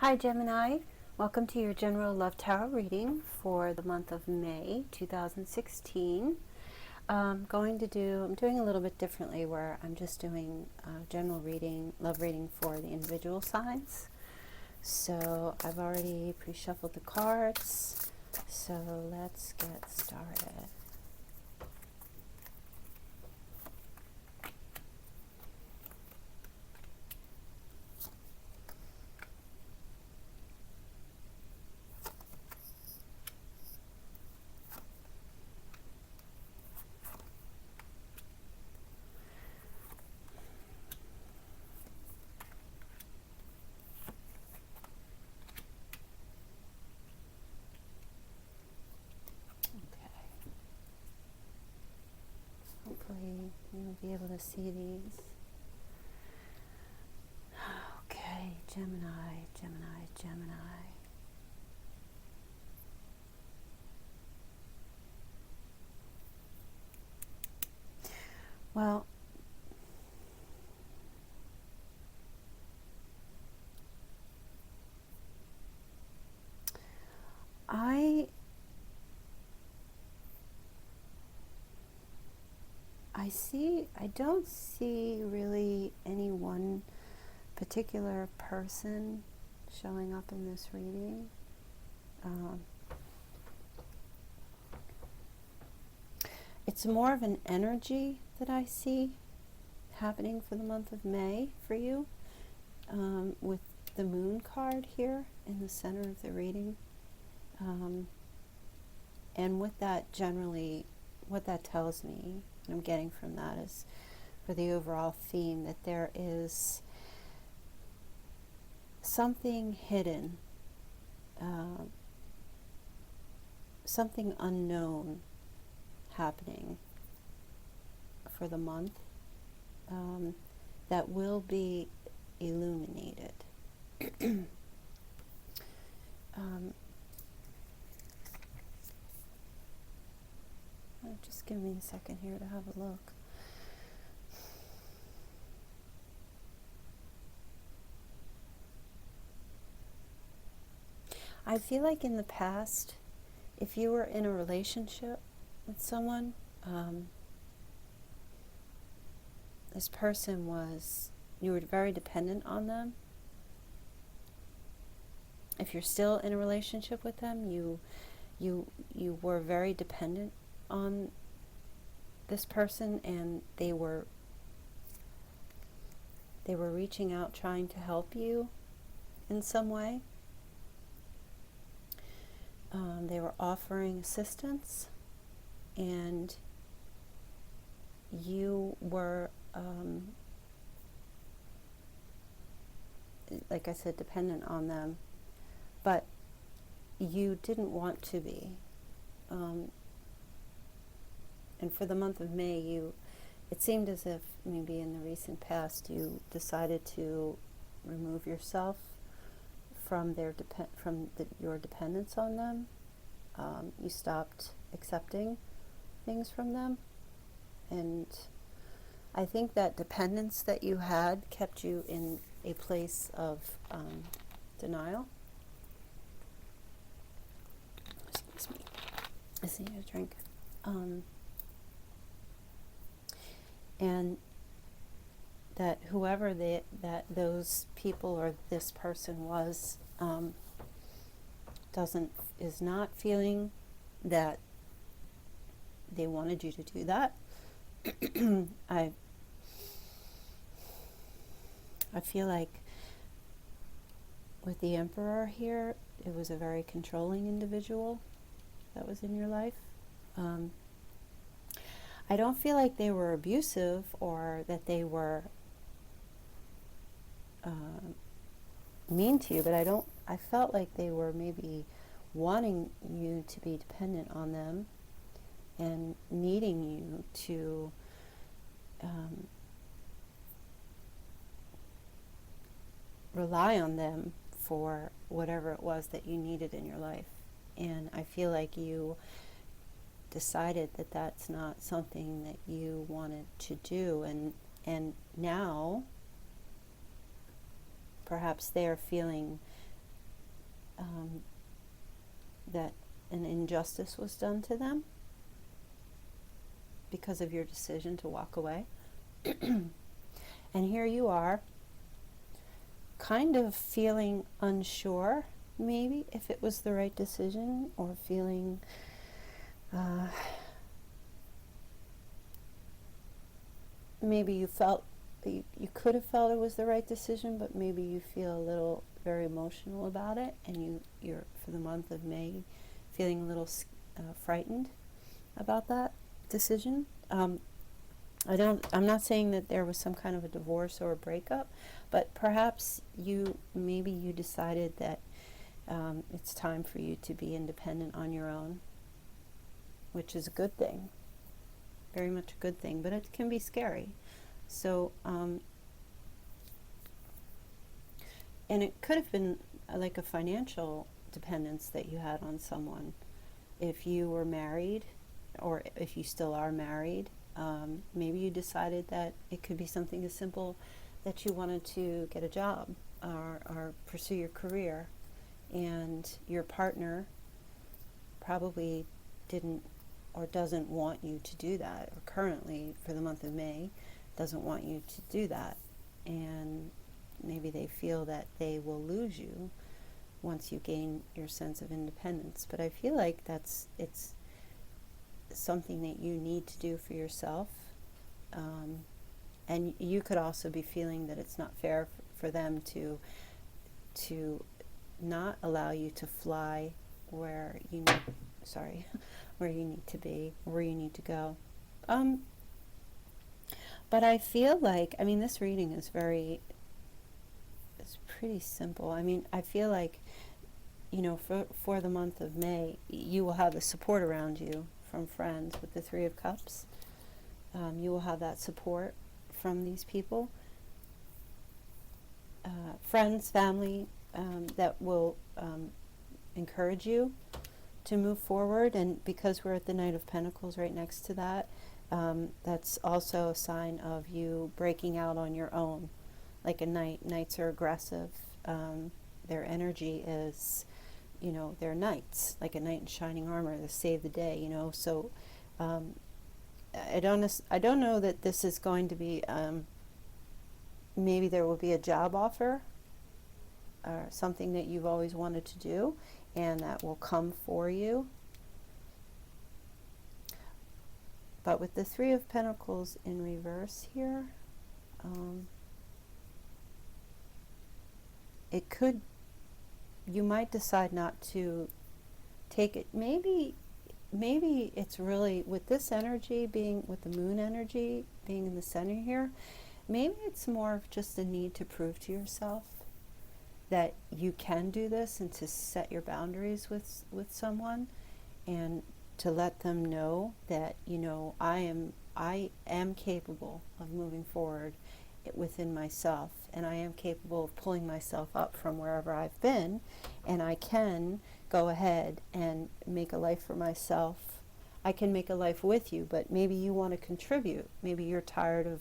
Hi Gemini, welcome to your General Love Tarot reading for the month of May 2016. I'm doing a little bit differently where I'm just doing a general reading, love reading for the individual signs. So I've already pre-shuffled the cards, so let's get started. Hopefully you'll be able to see these. Okay, Gemini, Gemini, Gemini. Well, I don't see really any one particular person showing up in this reading. It's more of an energy that I see happening for the month of May for you, with the Moon card here in the center of the reading. And with that, generally, what that tells me, what I'm getting from that is, for the overall theme, that there is something hidden, something unknown happening for the month, that will be illuminated. Just give me a second here to have a look. I feel like in the past, if you were in a relationship with someone, this person you were very dependent on them. If you're still in a relationship with them, you were very dependent on this person, and they were reaching out, trying to help you in some way. They were offering assistance, and you were, like I said, dependent on them, but you didn't want to be. And for the month of May, it seemed as if maybe in the recent past you decided to remove yourself from your dependence on them. You stopped accepting things from them, and I think that dependence that you had kept you in a place of denial. Excuse me. I just need a drink. And that whoever that those people or this person was, is not feeling that they wanted you to do that. I feel like with the Emperor here, it was a very controlling individual that was in your life. I don't feel like they were abusive or that they were mean to you, but I felt like they were maybe wanting you to be dependent on them and needing you to rely on them for whatever it was that you needed in your life. And I feel like you decided that that's not something that you wanted to do, and now perhaps they're feeling that an injustice was done to them because of your decision to walk away. And here you are, kind of feeling unsure, maybe, if it was the right decision, or feeling maybe you felt you could have felt it was the right decision, but maybe you feel a little very emotional about it, and you're for the month of May feeling a little frightened about that decision. I'm not saying that there was some kind of a divorce or a breakup, but perhaps maybe you decided that it's time for you to be independent on your own, which is a good thing, very much a good thing, but it can be scary. So, and it could have been like a financial dependence that you had on someone. If you were married, or if you still are married, maybe you decided that it could be something as simple that you wanted to get a job or pursue your career, and your partner probably didn't or doesn't want you to do that, or currently for the month of May doesn't want you to do that, and maybe they feel that they will lose you once you gain your sense of independence. But I feel like it's something that you need to do for yourself, and you could also be feeling that it's not fair for them to not allow you to fly where you need where you need to be, where you need to go. But I feel like, this reading is it's pretty simple. I feel like, for the month of May, you will have the support around you from friends with the Three of Cups. You will have that support from these people. Friends, family, that will encourage you to move forward. And because we're at the Knight of Pentacles right next to that, that's also a sign of you breaking out on your own. Like a knight, knights are aggressive. Their energy is, they're knights, like a knight in shining armor, to save the day, So I don't know that this is going to be, maybe there will be a job offer or something that you've always wanted to do, and that will come for you. But with the Three of Pentacles in reverse here, you might decide not to take it. Maybe it's really, with this energy being, with the moon energy being in the center here, maybe it's more of just a need to prove to yourself that you can do this, and to set your boundaries with someone, and to let them know that, I am capable of moving forward within myself, and I am capable of pulling myself up from wherever I've been, and I can go ahead and make a life for myself. I can make a life with you, but maybe you want to contribute. Maybe you're tired of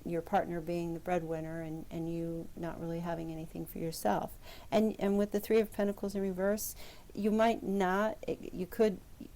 your partner being the breadwinner, and you not really having anything for yourself. And with the Three of Pentacles in reverse, you might not,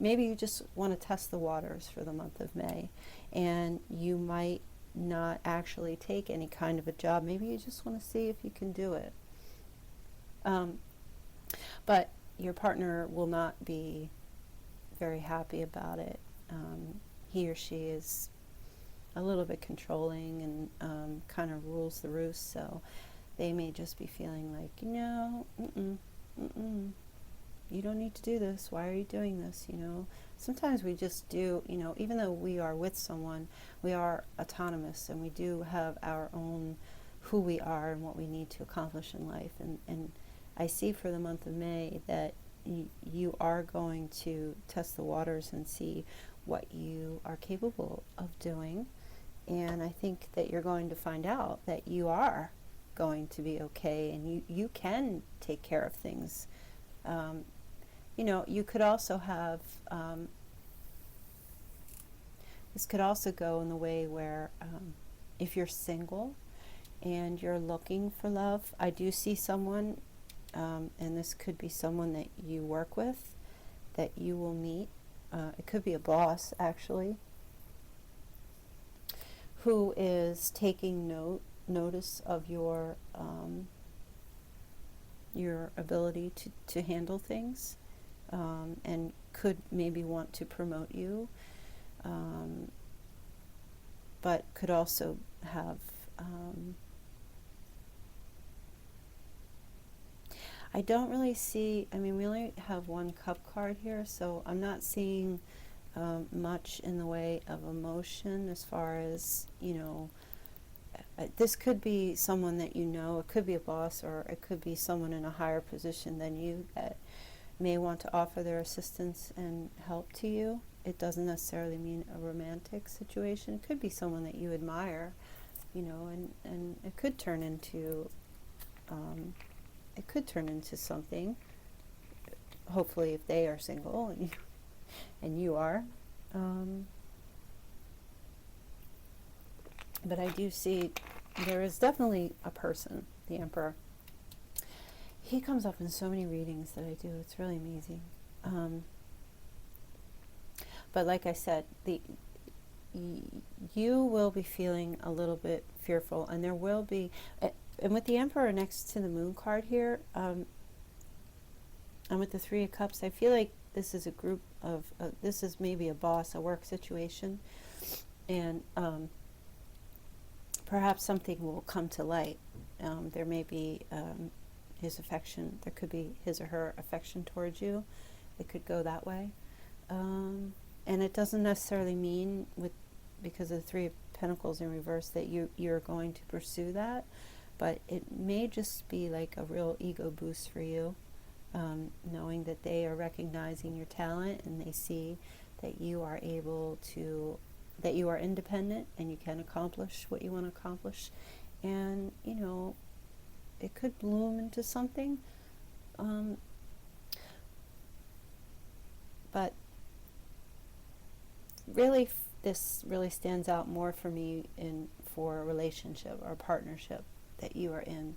maybe you just want to test the waters for the month of May, and you might not actually take any kind of a job. Maybe you just want to see if you can do it. But your partner will not be very happy about it. He or she is a little bit controlling, and kind of rules the roost, so they may just be feeling like, you don't need to do this. Why are you doing this? Sometimes we just do, even though we are with someone, we are autonomous, and we do have our own, who we are and what we need to accomplish in life. And I see for the month of May that you are going to test the waters and see what you are capable of doing. And I think that you're going to find out that you are going to be okay, and you can take care of things. You could also have, this could also go in the way where, if you're single and you're looking for love, I do see someone and this could be someone that you work with, that you will meet. It could be a boss, actually, who is taking notice of your ability to handle things, and could maybe want to promote you, but could also have I don't really see, I mean, we only have one cup card here, so I'm not seeing much in the way of emotion as far as, this could be someone that you know, it could be a boss, or it could be someone in a higher position than you that may want to offer their assistance and help to you. It doesn't necessarily mean a romantic situation. It could be someone that you admire, and it could turn into something, hopefully, if they are single and you are. But I do see there is definitely a person, the Emperor. He comes up in so many readings that I do. It's really amazing. But like I said, you will be feeling a little bit fearful, and there will be, and with the Emperor next to the Moon card here, and with the Three of Cups, I feel like this is a group of, this is maybe a boss, a work situation, and perhaps something will come to light. There may be his affection, there could be his or her affection towards you. It could go that way. And it doesn't necessarily mean, because of the Three of Pentacles in reverse, that you're going to pursue that, but it may just be like a real ego boost for you, knowing that they are recognizing your talent and they see that you are able to, that you are independent and you can accomplish what you want to accomplish, and it could bloom into something, but really this really stands out more for me for a relationship or a partnership that you are in,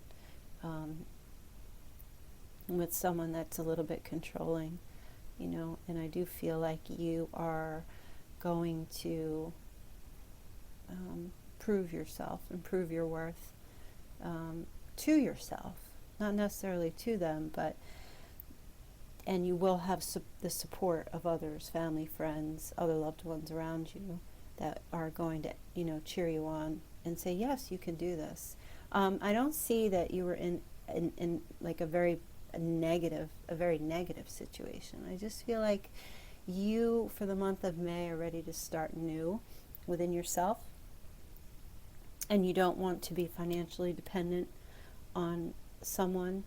with someone that's a little bit controlling, and I do feel like you are going to prove yourself and prove your worth, to yourself, not necessarily to them, and you will have the support of others, family, friends, other loved ones around you that are going to, cheer you on and say, yes, you can do this. I don't see that you were in like a very negative situation. I just feel like you, for the month of May, are ready to start new within yourself, and you don't want to be financially dependent on someone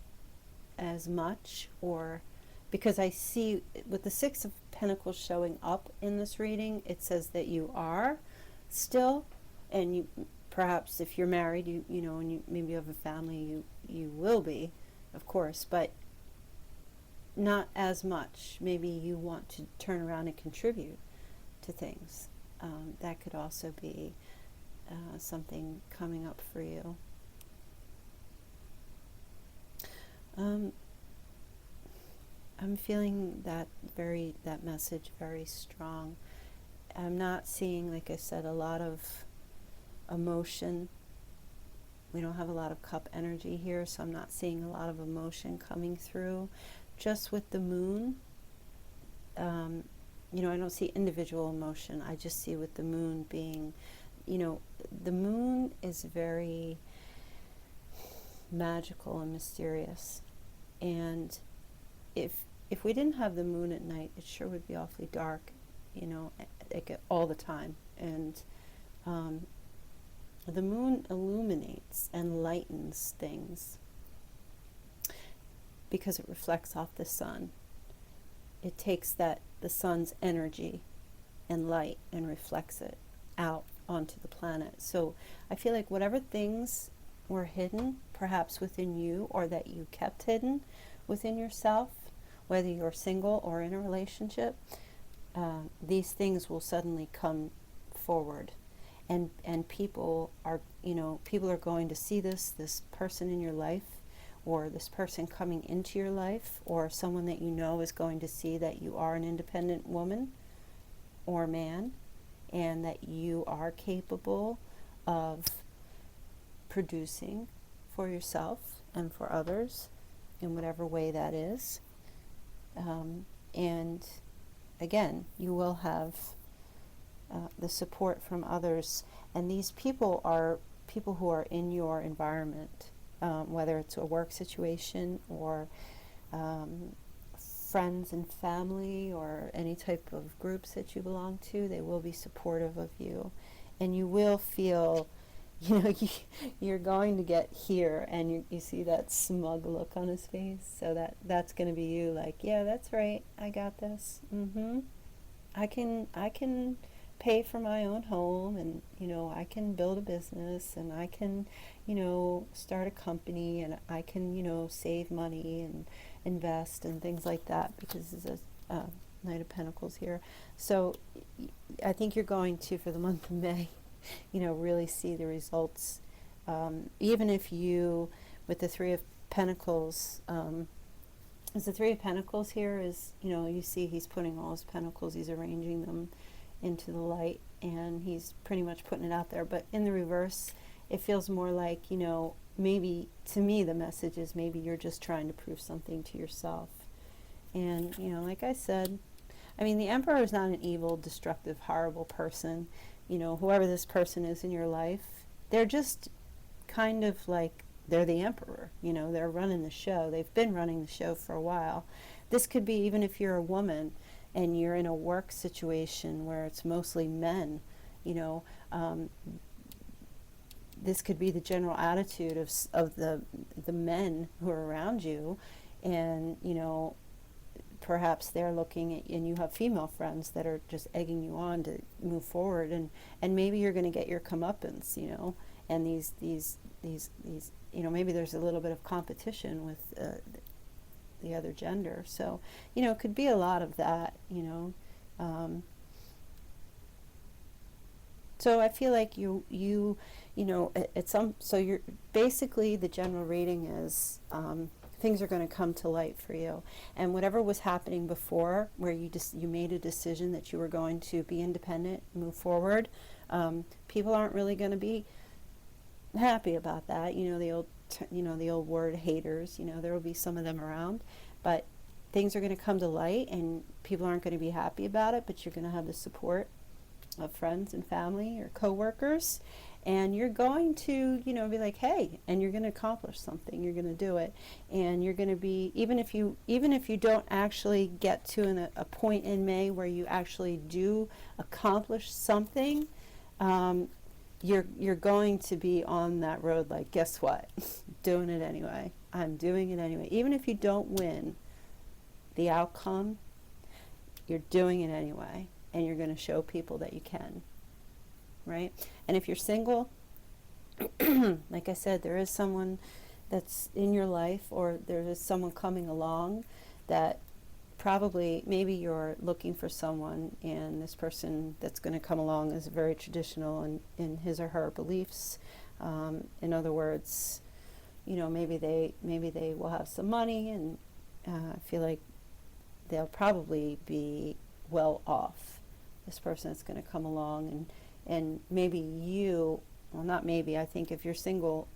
as much, or because I see with the Six of Pentacles showing up in this reading, it says that you are still, and you perhaps if you're married, and you maybe have a family, you will be, of course, but not as much. Maybe you want to turn around and contribute to things. That could also be something coming up for you. I'm feeling that message very strong. I'm not seeing, like I said, a lot of emotion. We don't have a lot of cup energy here, so I'm not seeing a lot of emotion coming through. Just with the Moon, I don't see individual emotion. I just see with the Moon being, the Moon is very magical and mysterious, and if we didn't have the Moon at night, it sure would be awfully dark, like all the time. And the Moon illuminates and lightens things because it reflects off the sun. It takes the sun's energy and light and reflects it out onto the planet. So I feel like whatever things were hidden, perhaps within you, or that you kept hidden within yourself, whether you're single or in a relationship, these things will suddenly come forward, and people are going to see this person in your life, or this person coming into your life, or someone that you know is going to see that you are an independent woman or man, and that you are capable of producing for yourself and for others in whatever way that is. And again, you will have the support from others, and these people are people who are in your environment, whether it's a work situation or friends and family or any type of groups that you belong to. They will be supportive of you, and you will feel, you're going to get here, and you see that smug look on his face. So that's going to be you, like, yeah, that's right, I got this. I can pay for my own home, and I can build a business, and I can start a company, and I can save money and invest and things like that, because there's a Knight of Pentacles here. So I think you're going to, for the month of May, really see the results. Even if you, with the Three of Pentacles, as the Three of Pentacles here is, you see he's putting all his pentacles, he's arranging them into the light, and he's pretty much putting it out there. But in the reverse, it feels more like, maybe, to me, the message is maybe you're just trying to prove something to yourself. And, like I said, I mean, the Emperor is not an evil, destructive, horrible person. Whoever this person is in your life, they're just kind of like, they're the Emperor. They're running the show. They've been running the show for a while. This could be, even if you're a woman and you're in a work situation where it's mostly men, this could be the general attitude of the men who are around you, and perhaps they're looking at, and you have female friends that are just egging you on to move forward, and maybe you're going to get your comeuppance, and these maybe there's a little bit of competition with the other gender. So it could be a lot of that. So I feel like so you're basically, the general reading is things are going to come to light for you, and whatever was happening before, where you made a decision that you were going to be independent, move forward, people aren't really going to be happy about that. The old word haters. There will be some of them around, but things are going to come to light, and people aren't going to be happy about it. But you're going to have the support of friends and family or coworkers, and you're going to be like, hey, and you're going to accomplish something. You're going to do it, and you're going to be, even if you don't actually get to a point in May where you actually do accomplish something, you're going to be on that road, like, guess what? Doing it anyway. I'm doing it anyway. Even if you don't win the outcome, you're doing it anyway, and you're going to show people that you can, right? And if you're single, like I said, there is someone that's in your life, or there is someone coming along that probably, maybe you're looking for someone, and this person that's going to come along is very traditional in his or her beliefs. In other words, maybe they will have some money, and I feel like they'll probably be well off. This person that's going to come along, and maybe not maybe, I think if you're single,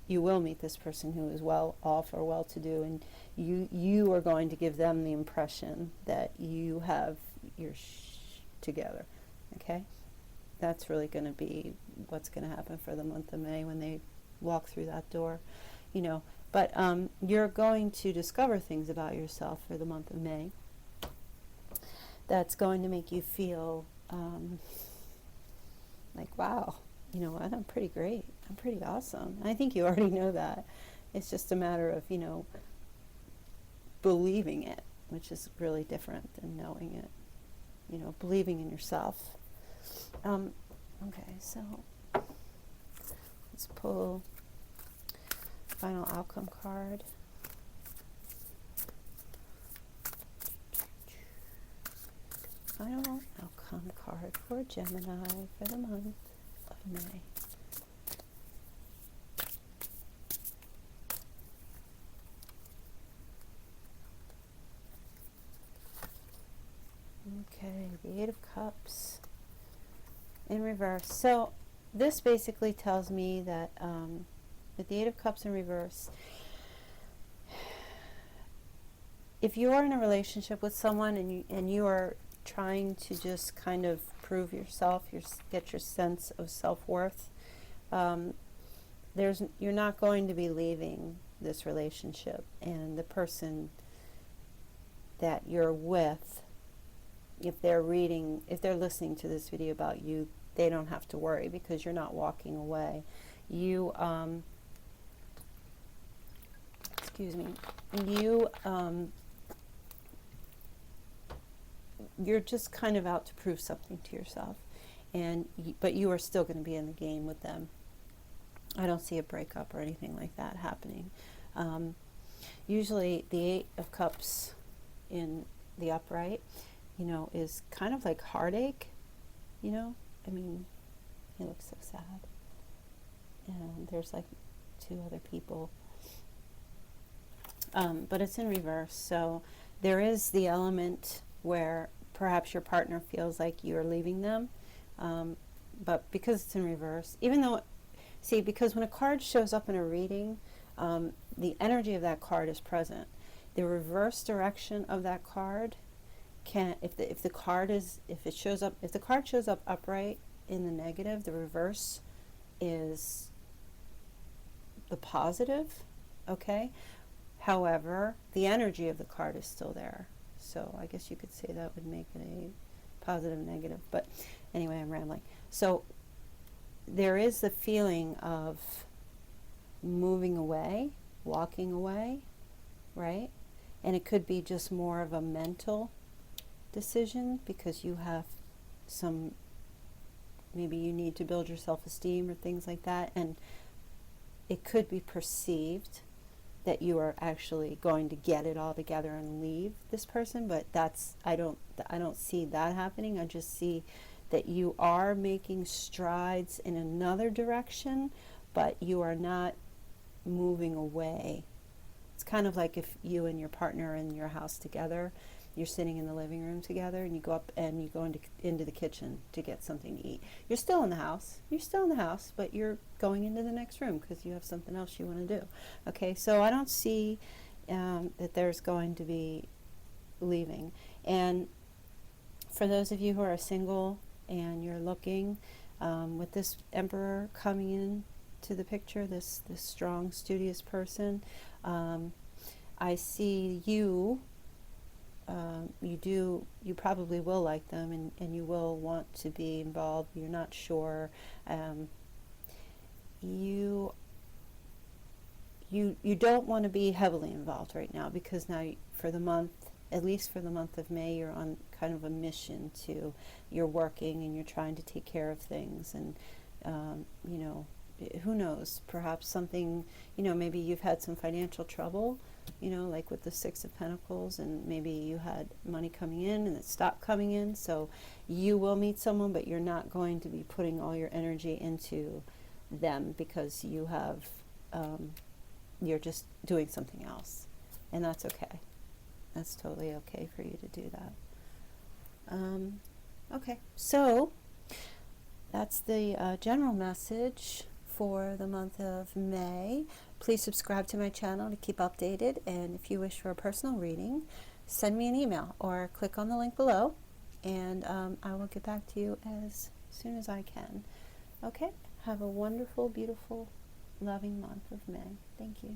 you will meet this person who is well off or well to do, and you are going to give them the impression that you have your together. Okay? That's really going to be what's going to happen for the month of May when they walk through that door. But you're going to discover things about yourself for the month of May that's going to make you feel like, wow, what, I'm pretty great. I'm pretty awesome. And I think you already know that. It's just a matter of, believing it, which is really different than knowing it. Believing in yourself. Okay, so let's pull final outcome card. Final outcome card for Gemini for the month of May. in reverse. So this basically tells me that with the Eight of Cups in reverse, if you are in a relationship with someone and you are trying to just kind of prove yourself, get your sense of self-worth, you're not going to be leaving this relationship, and the person that you're with, if they're listening to this video about you, they don't have to worry because you're not walking away. You excuse me, you're just kind of out to prove something to yourself, but you are still going to be in the game with them. I don't see a breakup or anything like that happening. Usually the Eight of Cups in the upright, is kind of like heartache, I mean, he looks so sad. And there's like two other people. But it's in reverse, so there is the element where perhaps your partner feels like you're leaving them, but because it's in reverse, even though, because when a card shows up in a reading, the energy of that card is present. The reverse direction of that card if the card shows up upright in the negative, the reverse is the positive, okay? However, the energy of the card is still there. So I guess you could say that would make it a positive negative. But anyway, I'm rambling. So there is the feeling of moving away, walking away, right? And it could be just more of a mental decision because you have maybe you need to build your self-esteem or things like that. And it could be perceived that you are actually going to get it all together and leave this person, but I don't see that happening. I just see that you are making strides in another direction, but you are not moving away. It's kind of like if you and your partner are in your house together, you're sitting in the living room together, and you go up and you go into the kitchen to get something to eat. You're still in the house. But you're going into the next room because you have something else you want to do. Okay, so I don't see that there's going to be leaving. And for those of you who are single and you're looking, with this Emperor coming in to the picture, this strong, studious person, I see you. You probably will like them, and you will want to be involved. You're not sure. You don't want to be heavily involved right now because now for the month, at least for the month of May, you're on kind of a mission you're working and you're trying to take care of things, and who knows, perhaps something, maybe you've had some financial trouble, like with the Six of Pentacles, and maybe you had money coming in and it stopped coming in, so you will meet someone, but you're not going to be putting all your energy into them because you have, you're just doing something else, and that's okay. That's totally okay for you to do that. Okay, so that's the general message for the month of May. Please subscribe to my channel to keep updated, and if you wish for a personal reading, send me an email or click on the link below, and I will get back to you as soon as I can. Okay, have a wonderful, beautiful, loving month of May. Thank you.